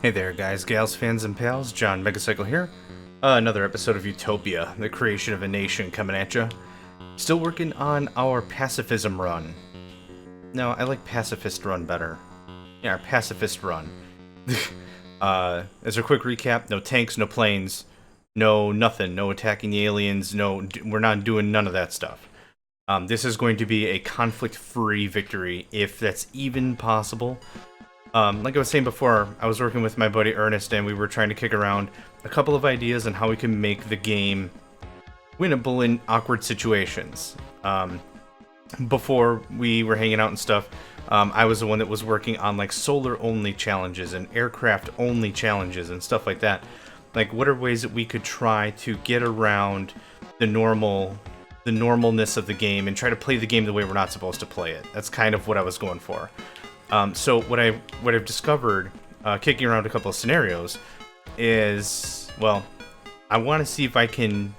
Hey there, guys, gals, fans, and pals. John Megacycle here. Another episode of Utopia, the creation of a nation, coming at ya. Still working on our pacifism run. No, I like pacifist run better. Yeah, our pacifist run. As a quick recap, no tanks, no planes, no nothing, no attacking the aliens, we're not doing none of that stuff. This is going to be a conflict-free victory, if that's even possible. Like I was saying before, I was working with my buddy Ernest, and we were trying to kick around a couple of ideas on how we can make the game winnable in awkward situations. Before we were hanging out and stuff, I was the one that was working on like solar-only challenges and aircraft-only challenges and stuff like that. Like, what are ways that we could try to get around the normalness of the game and try to play the game the way we're not supposed to play it? That's kind of what I was going for. So what I've discovered, kicking around a couple of scenarios, is, well, I want to see if I can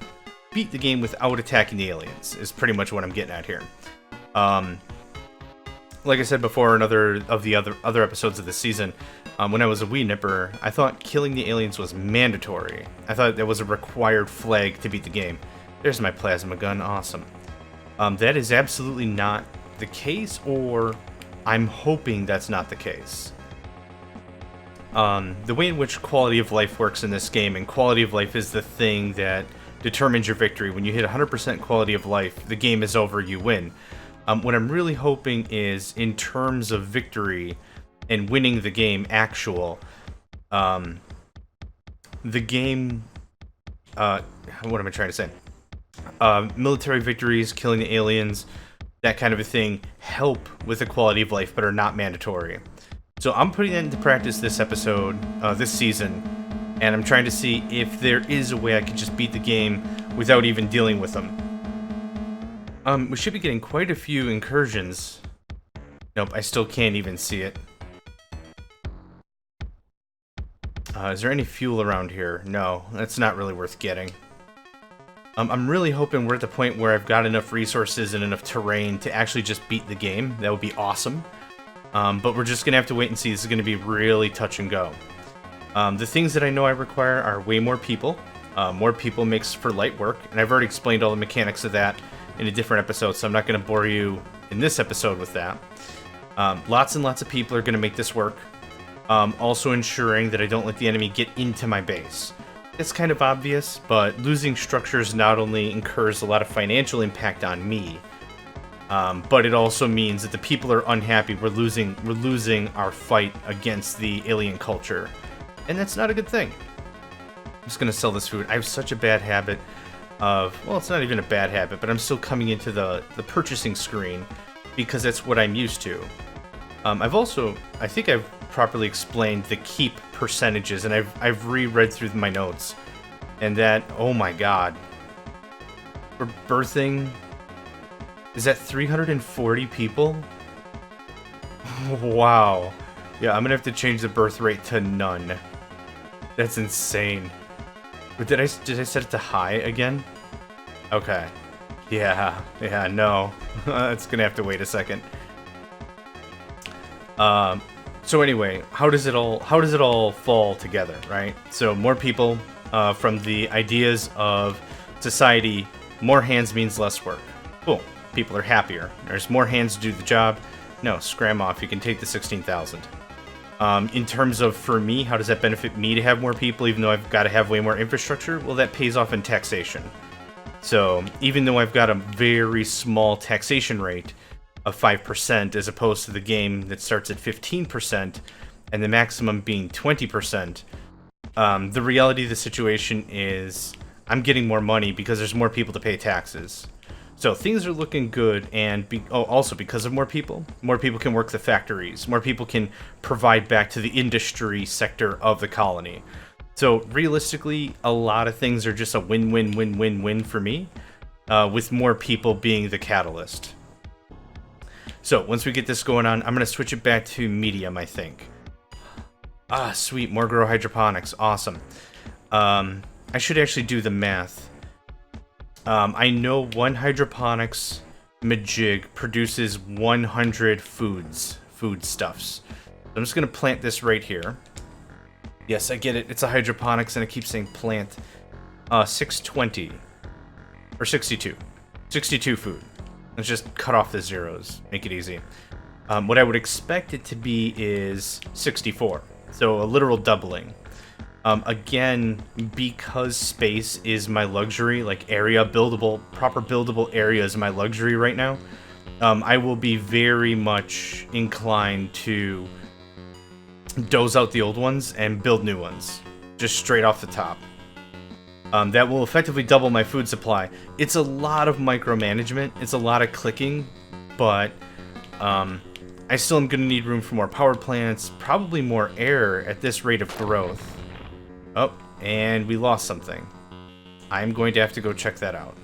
beat the game without attacking the aliens, is pretty much what I'm getting at here. Like I said before in other episodes of the season, when I was a wee nipper, I thought killing the aliens was mandatory. I thought that was a required flag to beat the game. There's my plasma gun, awesome. That is absolutely not the case, or I'm hoping that's not the case. The way in which quality of life works in this game, and quality of life is the thing that determines your victory. When you hit 100% quality of life, the game is over, you win. What I'm really hoping is, in terms of victory and winning the game the game, what am I trying to say? Military victories, killing the aliens, that kind of a thing, help with the quality of life, but are not mandatory. So I'm putting that into practice this episode, this season, and I'm trying to see if there is a way I can just beat the game without even dealing with them. We should be getting quite a few incursions. Nope, I still can't even see it. Is there any fuel around here? No, that's not really worth getting. I'm really hoping we're at the point where I've got enough resources and enough terrain to actually just beat the game. That would be awesome. But we're just going to have to wait and see. This is going to be really touch and go. The things that I know I require are way more people. More people makes for light work, and I've already explained all the mechanics of that in a different episode, so I'm not going to bore you in this episode with that. Lots and lots of people are going to make this work. Also ensuring that I don't let the enemy get into my base. It's kind of obvious, but losing structures not only incurs a lot of financial impact on me, but it also means that the people are unhappy. We're losing our fight against the alien culture, and that's not a good thing. I'm just gonna sell this food. I have such a bad habit of, well, it's not even a bad habit, but I'm still coming into the purchasing screen because that's what I'm used to. I think I've properly explained the keep percentages, and I've reread through my notes, and that, oh my god, we're birthing, is that 340 people? Wow. Yeah, I'm gonna have to change the birth rate to none. That's insane. But did I set it to high again? Okay. Yeah, no. It's gonna have to wait a second. So anyway, how does it all fall together, right? So more people, from the ideas of society, more hands means less work. Cool. People are happier. There's more hands to do the job. No, scram off. You can take the 16,000. In terms of, for me, how does that benefit me to have more people, even though I've got to have way more infrastructure? Well, that pays off in taxation. So even though I've got a very small taxation rate of 5%, as opposed to the game that starts at 15%, and the maximum being 20%, the reality of the situation is I'm getting more money because there's more people to pay taxes. So things are looking good, and also because of more people can work the factories, more people can provide back to the industry sector of the colony. So realistically, a lot of things are just a win-win-win-win-win for me, with more people being the catalyst. So once we get this going on, I'm going to switch it back to medium, I think. Ah, sweet, more grow hydroponics, awesome. I should actually do the math. I know one hydroponics majig produces 100 foodstuffs. So I'm just going to plant this right here. Yes, I get it. It's a hydroponics and it keeps saying plant. 620. Or 62. 62 food. Let's just cut off the zeros. Make it easy. What I would expect it to be is 64. So a literal doubling. Again, because space is my luxury, like area buildable, proper buildable area is my luxury right now, I will be very much inclined to doze out the old ones and build new ones. Just straight off the top. That will effectively double my food supply. It's a lot of micromanagement, it's a lot of clicking, but I still am going to need room for more power plants, probably more air at this rate of growth. Oh, and we lost something. I'm going to have to go check that out.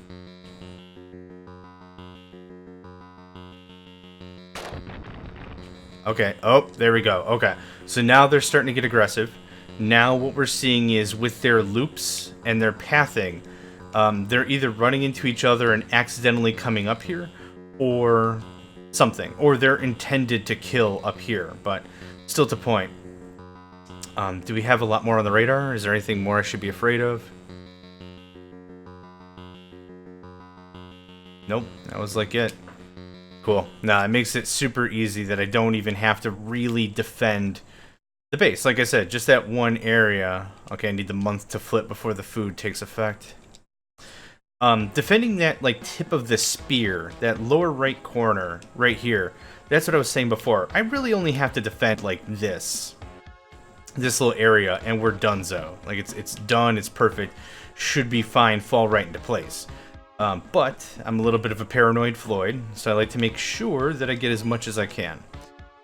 Okay, oh, there we go. Okay, so now they're starting to get aggressive. Now what we're seeing is with their loops and their pathing, they're either running into each other and accidentally coming up here, or something. Or they're intended to kill up here, but still to point. Do we have a lot more on the radar? Is there anything more I should be afraid of? Nope, that was like it. Cool. Nah, it makes it super easy that I don't even have to really defend the base. Like I said, just that one area. Okay, I need the month to flip before the food takes effect. Defending that like tip of the spear, that lower right corner right here, that's what I was saying before. I really only have to defend like this little area and we're donezo. Like it's done, it's perfect, should be fine, fall right into place. But I'm a little bit of a paranoid Floyd, so I like to make sure that I get as much as I can.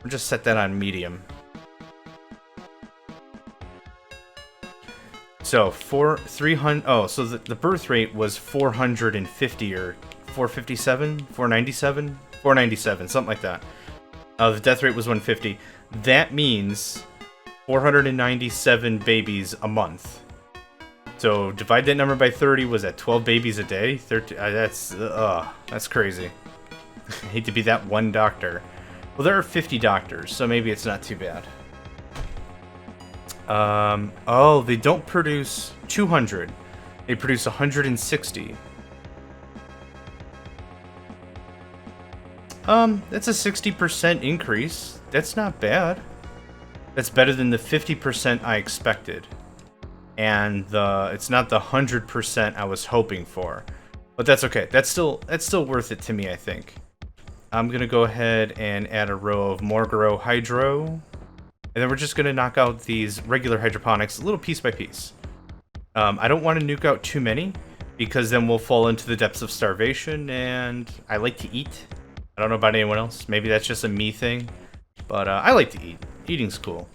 I'll just set that on medium. So 300. Oh, so the birth rate was 450 or 457, 497, 497, something like that. The death rate was 150. That means 497 babies a month. So divide that number by 30. Was that 12 babies a day? 13. That's crazy. I hate to be that one doctor. Well, there are 50 doctors, so maybe it's not too bad. Oh, they don't produce 200. They produce 160. That's a 60% increase. That's not bad. That's better than the 50% I expected. And it's not the 100% I was hoping for. But that's okay. That's still worth it to me, I think. I'm gonna go ahead and add a row of more grow hydro. And then we're just gonna knock out these regular hydroponics a little piece by piece. I don't want to nuke out too many, because then we'll fall into the depths of starvation, and I like to eat. I don't know about anyone else. Maybe that's just a me thing. But I like to eat. Eating's cool.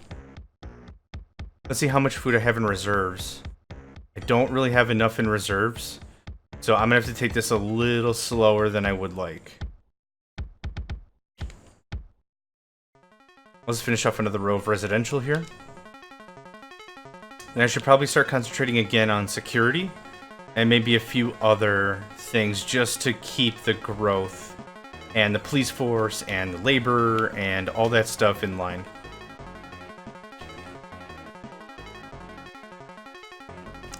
Let's see how much food I have in reserves. I don't really have enough in reserves. So I'm gonna have to take this a little slower than I would like. Let's finish off another row of residential here. And I should probably start concentrating again on security. And maybe a few other things just to keep the growth and the police force and the labor and all that stuff in line.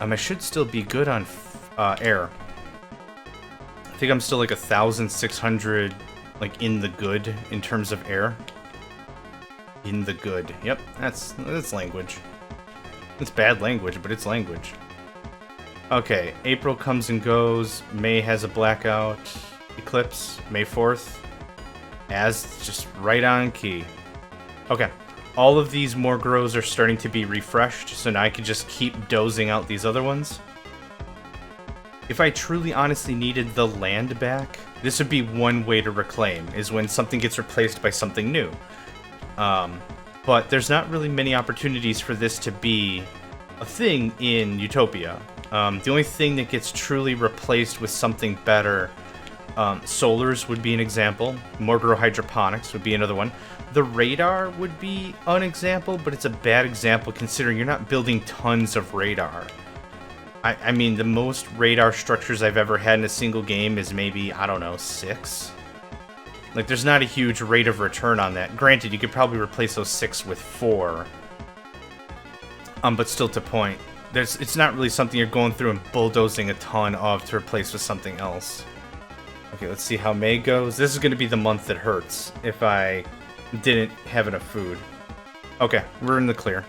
I should still be good on air. I think I'm still like 1,600 like in the good in terms of air. In the good. Yep, that's language. It's bad language, but it's language. Okay, April comes and goes. May has a blackout. Eclipse, May 4th. As just right on key. Okay. All of these more grows are starting to be refreshed, so now I can just keep dozing out these other ones. If I truly honestly needed the land back, this would be one way to reclaim, is when something gets replaced by something new. But there's not really many opportunities for this to be a thing in Utopia. The only thing that gets truly replaced with something better, solars would be an example. More grow hydroponics would be another one. The radar would be an example, but it's a bad example considering you're not building tons of radar. I mean, the most radar structures I've ever had in a single game is maybe, I don't know, 6? Like, there's not a huge rate of return on that. Granted, you could probably replace those 6 with 4. But still to point, it's not really something you're going through and bulldozing a ton of to replace with something else. Okay, let's see how May goes. This is going to be the month that hurts if I didn't have enough food. Okay, we're in the clear.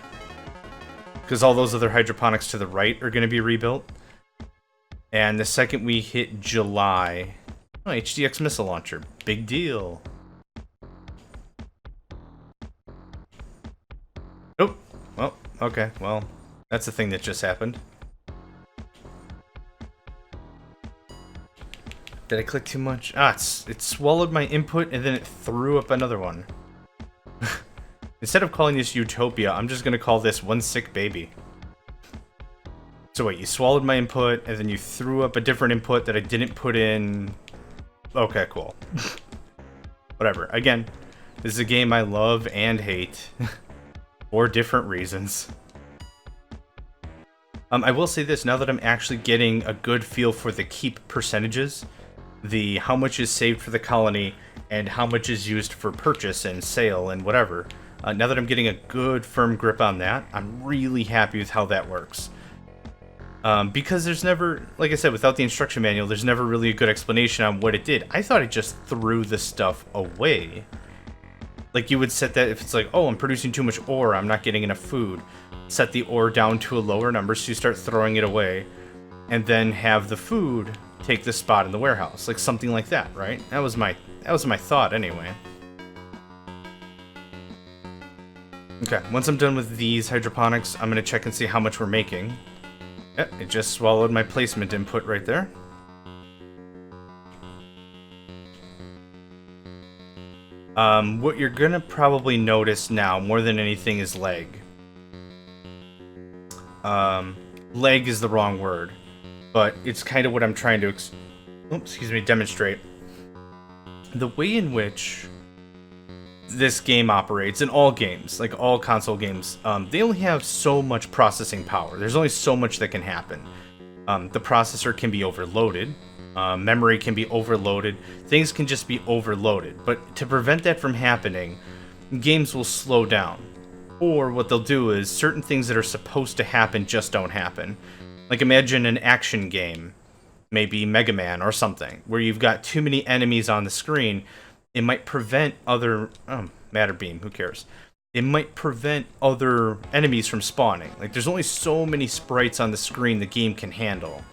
Because all those other hydroponics to the right are going to be rebuilt. And the second we hit July... Oh, HDX missile launcher. Big deal. Oh, well, okay, well, that's the thing that just happened. Did I click too much? Ah, it swallowed my input and then it threw up another one. Instead of calling this Utopia, I'm just gonna call this One Sick Baby. So wait, you swallowed my input and then you threw up a different input that I didn't put in... Okay, cool. Whatever. Again, this is a game I love and hate. For different reasons. I will say this, now that I'm actually getting a good feel for the keep percentages, the how much is saved for the colony, and how much is used for purchase and sale and whatever, now that I'm getting a good firm grip on that, I'm really happy with how that works. Because there's never, like I said, without the instruction manual, there's never really a good explanation on what it did. I thought it just threw the stuff away. Like, you would set that if it's like, oh, I'm producing too much ore, I'm not getting enough food. Set the ore down to a lower number so you start throwing it away. And then have the food take the spot in the warehouse. Like, something like that, right? That was my thought, anyway. Okay, once I'm done with these hydroponics, I'm gonna check and see how much we're making. Yep, it just swallowed my placement input right there. What you're gonna probably notice now, more than anything, is lag. Lag is the wrong word, but it's kind of what I'm trying to, demonstrate. The way in which this game operates, in all games, like all console games, they only have so much processing power. There's only so much that can happen. The processor can be overloaded. Memory can be overloaded. Things can just be overloaded. But to prevent that from happening, games will slow down. Or what they'll do is certain things that are supposed to happen just don't happen. Like, imagine an action game, maybe Mega Man or something, where you've got too many enemies on the screen. It might prevent other... Matter Beam, who cares? It might prevent other enemies from spawning. Like, there's only so many sprites on the screen the game can handle.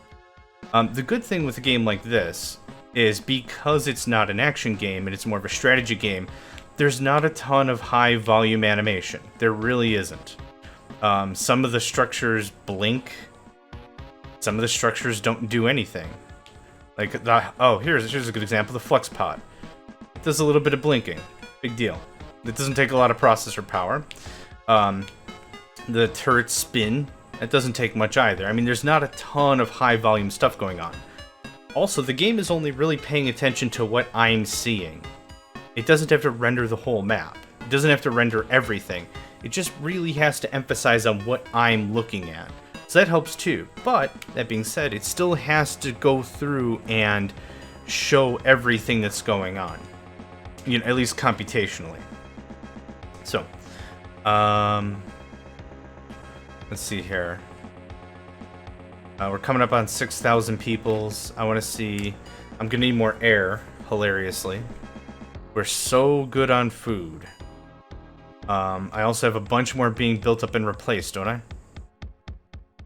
The good thing with a game like this is because it's not an action game and it's more of a strategy game, there's not a ton of high volume animation. There really isn't. Some of the structures blink. Some of the structures don't do anything. Like, here's a good example, the Flux Pod. It does a little bit of blinking. Big deal. It doesn't take a lot of processor power. The turrets spin. That doesn't take much either. I mean, there's not a ton of high volume stuff going on. Also, the game is only really paying attention to what I'm seeing. It doesn't have to render the whole map. It doesn't have to render everything. It just really has to emphasize on what I'm looking at. So that helps too. But, that being said, it still has to go through and show everything that's going on. You know, at least computationally. So, let's see here. We're coming up on 6,000 peoples. I want to see... I'm going to need more air, hilariously. We're so good on food. I also have a bunch more being built up and replaced, don't I? I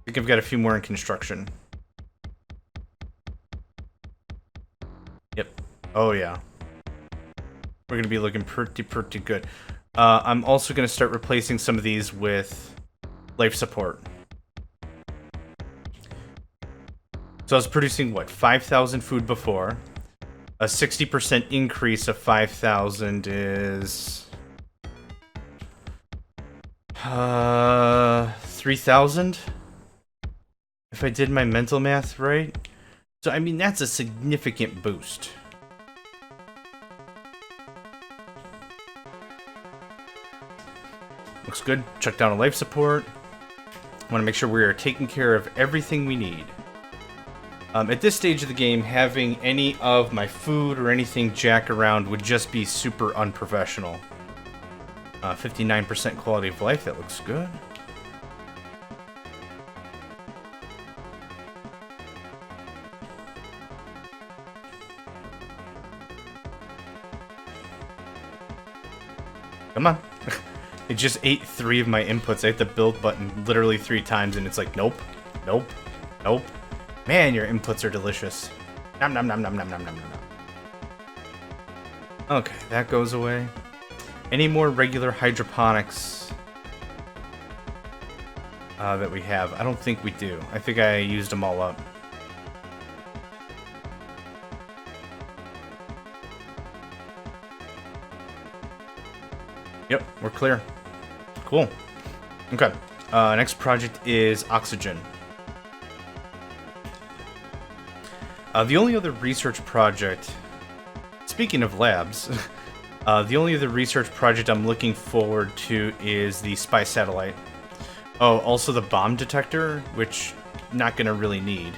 think I've got a few more in construction. Yep. Oh, yeah. We're going to be looking pretty good. I'm also going to start replacing some of these with life support. So I was producing, what, 5,000 food before. A 60% increase of 5,000 is... 3,000? If I did my mental math right. So, I mean, that's a significant boost. Looks good. Check down a life support. I want to make sure we are taking care of everything we need. At this stage of the game, having any of my food or anything jack around would just be super unprofessional. 59% quality of life, that looks good. Come on. It just ate 3 of my inputs. I hit the build button literally 3 times, and it's like, nope, nope, nope. Man, your inputs are delicious. Nom nom nom nom nom nom nom nom. Okay, that goes away. Any more regular hydroponics that we have? I don't think we do. I think I used them all up. Yep, we're clear. Cool. Okay. Next project is oxygen. The only other research project, speaking of labs, the only other research project I'm looking forward to is the spy satellite. Oh, also the bomb detector, which not gonna really need,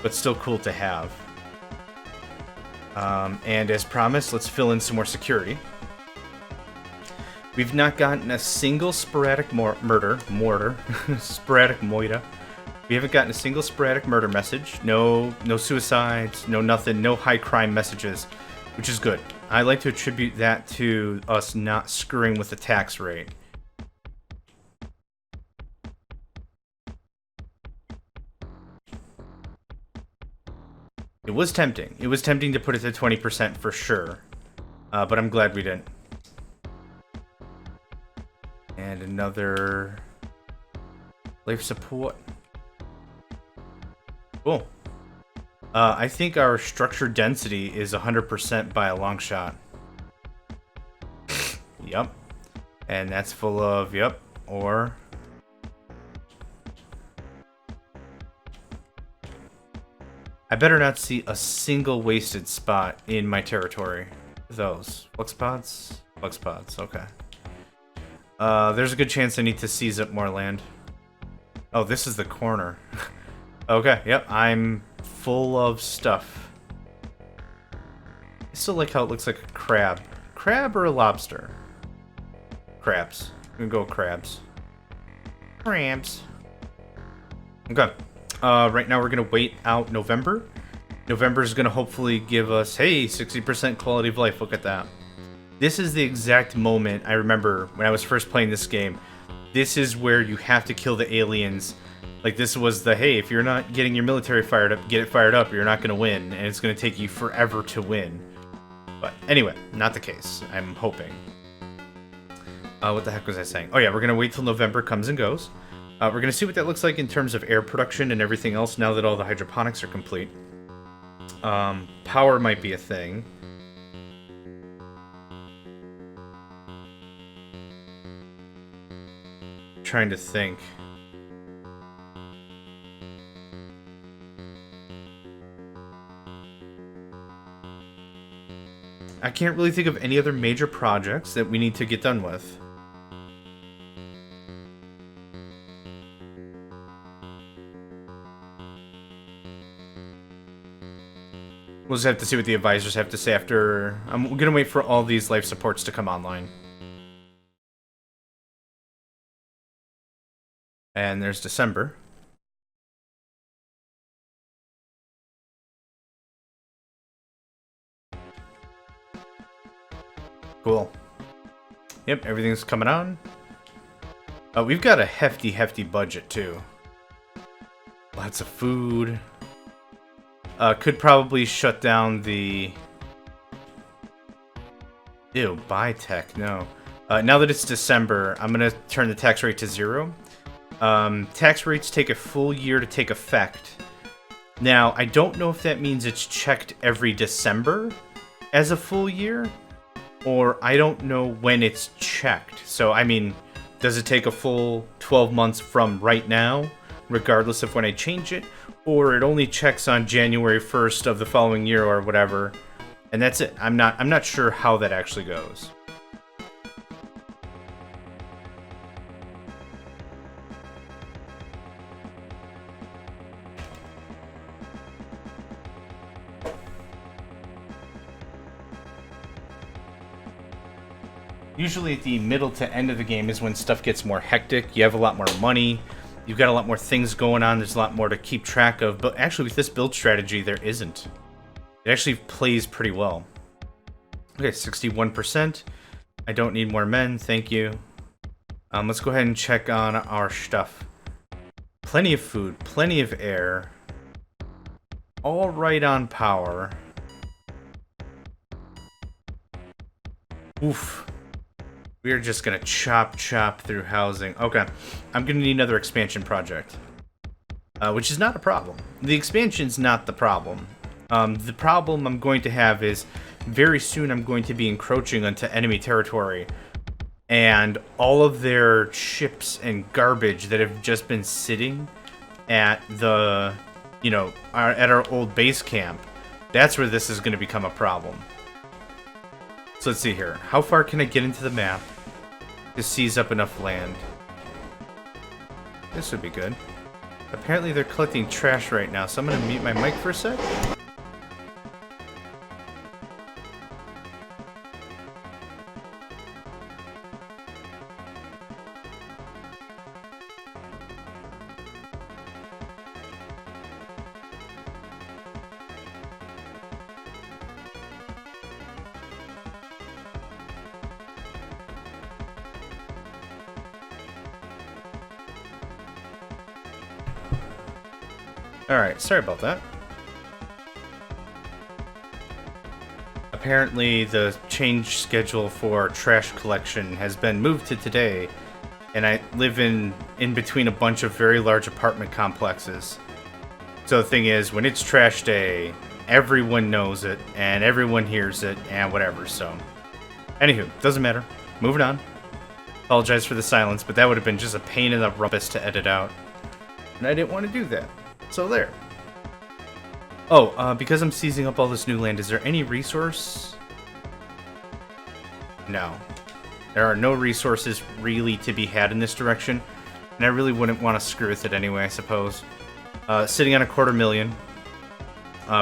but still cool to have. And as promised, let's fill in some more security. We've not gotten a single sporadic sporadic moida. We haven't gotten a single sporadic murder message. No suicides, no nothing, no high crime messages, which is good. I like to attribute that to us not screwing with the tax rate. It was tempting. It was tempting to put it to 20% for sure, but I'm glad we didn't. And another life support. Cool. I think our structure density is 100% by a long shot. Yep. And that's full of, yep, ore. I better not see a single wasted spot in my territory. Those. Flux pods? Flux pods, okay. There's a good chance I need to seize up more land. Oh, this is the corner. Okay, yep, I'm full of stuff. I still like how it looks like a crab. Crab or a lobster? Crabs. I'm gonna go with crabs. Crabs. Okay. Right now we're gonna wait out November. November is gonna hopefully give us, hey, 60% quality of life. Look at that. This is the exact moment I remember when I was first playing this game. This is where you have to kill the aliens. Like, this was the, hey, if you're not getting your military fired up, get it fired up, or you're not going to win, and it's going to take you forever to win. But anyway, not the case. I'm hoping. What the heck was I saying? Oh yeah, we're going to wait till November comes and goes. We're going to see what that looks like in terms of air production and everything else now that all the hydroponics are complete. Power might be a thing. Trying to think. I can't really think of any other major projects that we need to get done with. We'll just have to see what the advisors have to say after. I'm gonna wait for all these life supports to come online. And there's December. Cool. Yep, everything's coming on. We've got a hefty budget, too. Lots of food. Could probably shut down the... Ew, buy tech, no. Now that it's December, I'm gonna turn the tax rate to 0. Tax rates take a full year to take effect. Now, I don't know if that means it's checked every December as a full year, or I don't know when it's checked. So, I mean, does it take a full 12 months from right now, regardless of when I change it, or it only checks on January 1st of the following year or whatever, and that's it. I'm not sure how that actually goes. Usually at the middle to end of the game is when stuff gets more hectic. You have a lot more money. You've got a lot more things going on. There's a lot more to keep track of. But actually with this build strategy, there isn't. It actually plays pretty well. Okay, 61%. I don't need more men, thank you. Let's go ahead and check on our stuff. Plenty of food, plenty of air. All right on power. Oof. We are just gonna chop through housing. Okay, I'm gonna need another expansion project. Which is not a problem. The expansion's not the problem. The problem I'm going to have is very soon I'm going to be encroaching onto enemy territory. And all of their ships and garbage that have just been sitting at the, you know, at our old base camp, that's where this is going to become a problem. So let's see here. How far can I get into the map to seize up enough land? This would be good. Apparently they're collecting trash right now, so I'm going to mute my mic for a sec. Alright, sorry about that. Apparently the change schedule for trash collection has been moved to today, and I live in between a bunch of very large apartment complexes. So the thing is, when it's trash day, everyone knows it, and everyone hears it, and whatever, so. Anywho, doesn't matter. Moving on. Apologize for the silence, but that would have been just a pain in the rumpus to edit out. And I didn't want to do that. So there. Oh, because I'm seizing up all this new land, is there any resource? No. There are no resources really to be had in this direction, and I really wouldn't want to screw with it anyway, I suppose. Sitting on 250,000.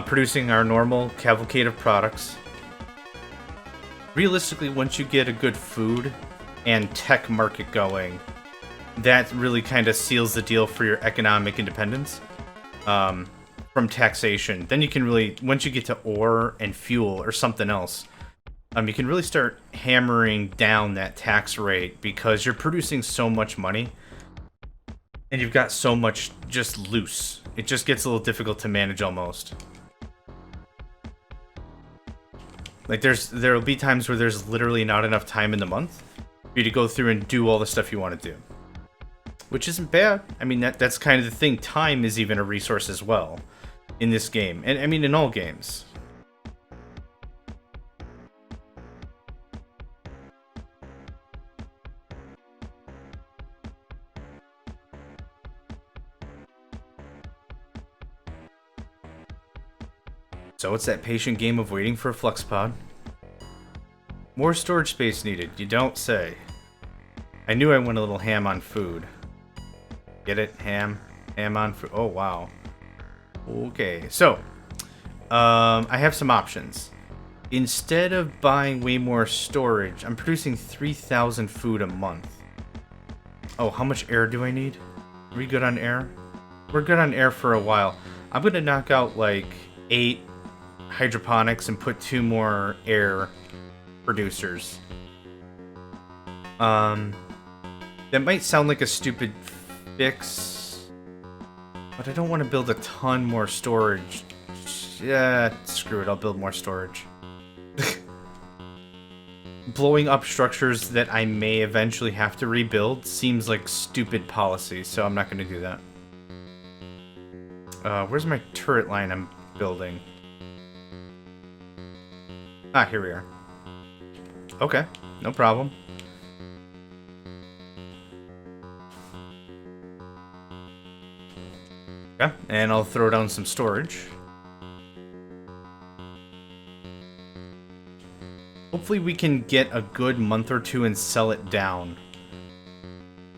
Producing our normal cavalcade of products. Realistically, once you get a good food and tech market going, that really kind of seals the deal for your economic independence. From taxation. Then you can really, once you get to ore and fuel or something else, you can really start hammering down that tax rate because you're producing so much money and you've got so much just loose. It just gets a little difficult to manage almost. Like there'll be times where there's literally not enough time in the month for you to go through and do all the stuff you want to do. Which isn't bad. I mean, that's kind of the thing. Time is even a resource as well in this game. And I mean, in all games. So it's that patient game of waiting for a flux pod. More storage space needed, you don't say. I knew I went a little ham on food. Get it? Ham on food. Oh, wow. Okay, so I have some options. Instead of buying way more storage, I'm producing 3,000 food a month. Oh, how much air do I need? Are we good on air? We're good on air for a while. I'm gonna knock out like 8 hydroponics and put 2 more air producers. That might sound like a stupid fix, but I don't want to build a ton more storage. Yeah, screw it, I'll build more storage. Blowing up structures that I may eventually have to rebuild seems like stupid policy, so I'm not going to do that. Where's my turret line I'm building? Ah, here we are. Okay, no problem. Okay, and I'll throw down some storage. Hopefully we can get a good month or two and sell it down.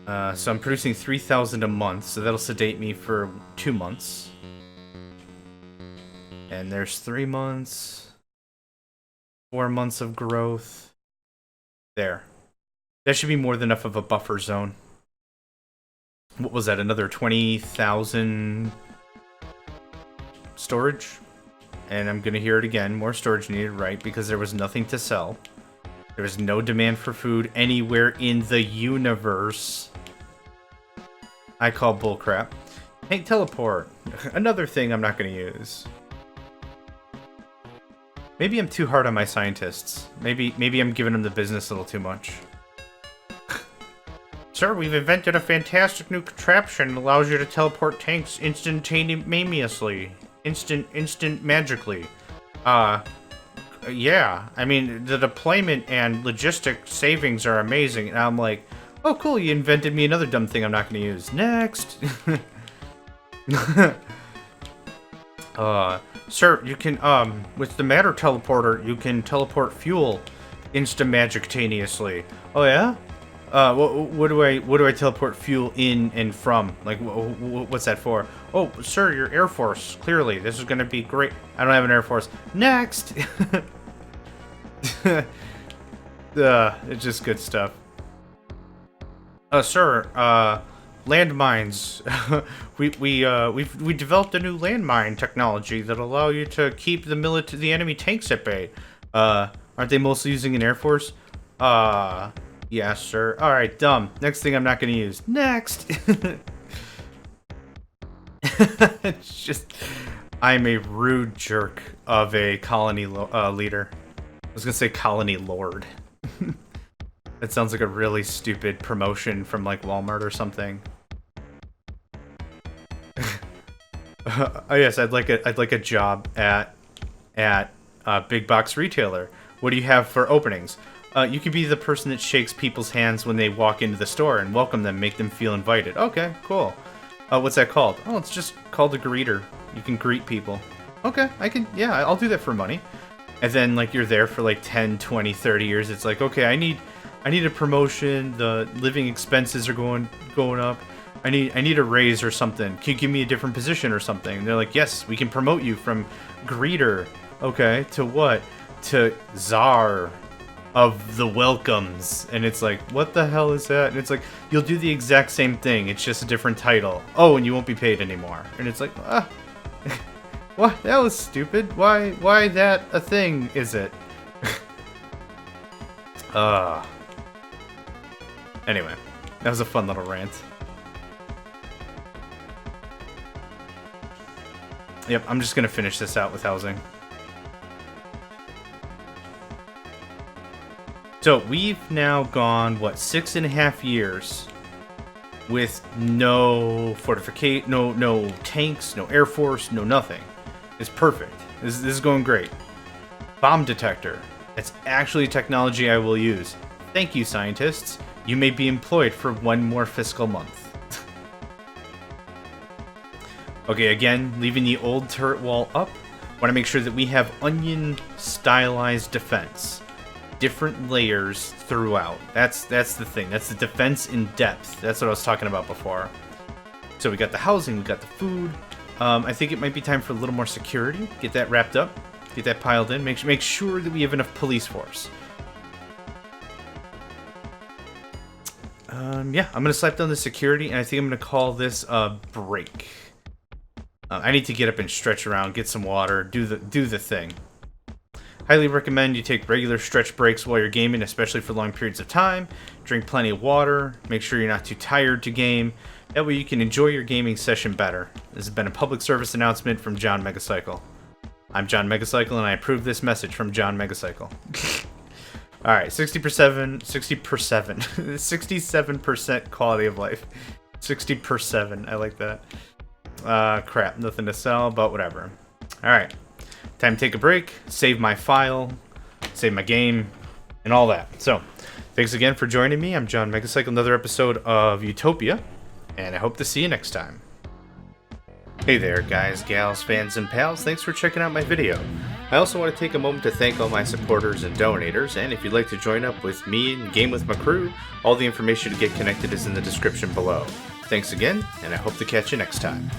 So I'm producing 3,000 a month, so that'll sedate me for 2 months. And there's 3 months. 4 months of growth. There. That should be more than enough of a buffer zone. What was that? Another 20,000 storage? And I'm going to hear it again. More storage needed, right? Because there was nothing to sell. There is no demand for food anywhere in the universe. I call bullcrap. Tank teleport. Another thing I'm not going to use. Maybe I'm too hard on my scientists. Maybe I'm giving them the business a little too much. Sir, we've invented a fantastic new contraption that allows you to teleport tanks instantaneously. Instant magically. Yeah. I mean, the deployment and logistic savings are amazing. And I'm like, oh, cool, you invented me another dumb thing I'm not going to use. Next! Sir, you can, with the matter teleporter, you can teleport fuel insta-magictaneously. Oh, yeah? What do I teleport fuel in and from? Like, what's that for? Oh, sir, your Air Force. Clearly, this is gonna be great. I don't have an Air Force. Next! It's just good stuff. Sir, landmines. we developed a new landmine technology that allow you to keep the enemy tanks at bay. Aren't they mostly using an Air Force? Yeah, sir. Alright, dumb. Next thing I'm not gonna use. Next! It's just... I'm a rude jerk of a colony leader. I was gonna say colony lord. That sounds like a really stupid promotion from, like, Walmart or something. Oh yes, I'd like a job at a big box retailer. What do you have for openings? You could be the person that shakes people's hands when they walk into the store and welcome them, make them feel invited. Okay, cool. What's that called? Oh, it's just called a greeter. You can greet people. Okay, yeah, I'll do that for money. And then, like, you're there for, like, 10, 20, 30 years. It's like, okay, I need a promotion. The living expenses are going up. I need a raise or something. Can you give me a different position or something? And they're like, yes, we can promote you from greeter. Okay, to what? To czar of the welcomes. And it's like, what the hell is that? And it's like, you'll do the exact same thing. It's just a different title. Oh, and you won't be paid anymore. And it's like, what? That was stupid. Why that a thing is it? Anyway, that was a fun little rant. Yep, I'm just gonna finish this out with housing. So we've now gone, what, 6.5 years with no fortification, no tanks, no Air Force, no nothing. It's perfect. This is going great. Bomb detector. It's actually technology I will use. Thank you, scientists. You may be employed for 1 more fiscal month. Okay, again, leaving the old turret wall up. Want to make sure that we have onion stylized defense. Different layers throughout. That's the thing. That's the defense in depth. That's what I was talking about before. So we got the housing, we got the food. I think it might be time for a little more security. Get that wrapped up. Get that piled in. Make sure that we have enough police force. Yeah, I'm gonna slap down the security, and I think I'm gonna call this a break. I need to get up and stretch around, get some water, do the thing. Highly recommend you take regular stretch breaks while you're gaming, especially for long periods of time. Drink plenty of water. Make sure you're not too tired to game. That way you can enjoy your gaming session better. This has been a public service announcement from John Megacycle. I'm John Megacycle, and I approve this message from John Megacycle. Alright, 67% quality of life. 60%, I like that. Crap, nothing to sell, but whatever. Alright, time to take a break, save my file, save my game, and all that. So, thanks again for joining me. I'm John Megacycle, another episode of Utopia, and I hope to see you next time. Hey there, guys, gals, fans, and pals. Thanks for checking out my video. I also want to take a moment to thank all my supporters and donators, and if you'd like to join up with me and game with my crew, all the information to get connected is in the description below. Thanks again, and I hope to catch you next time.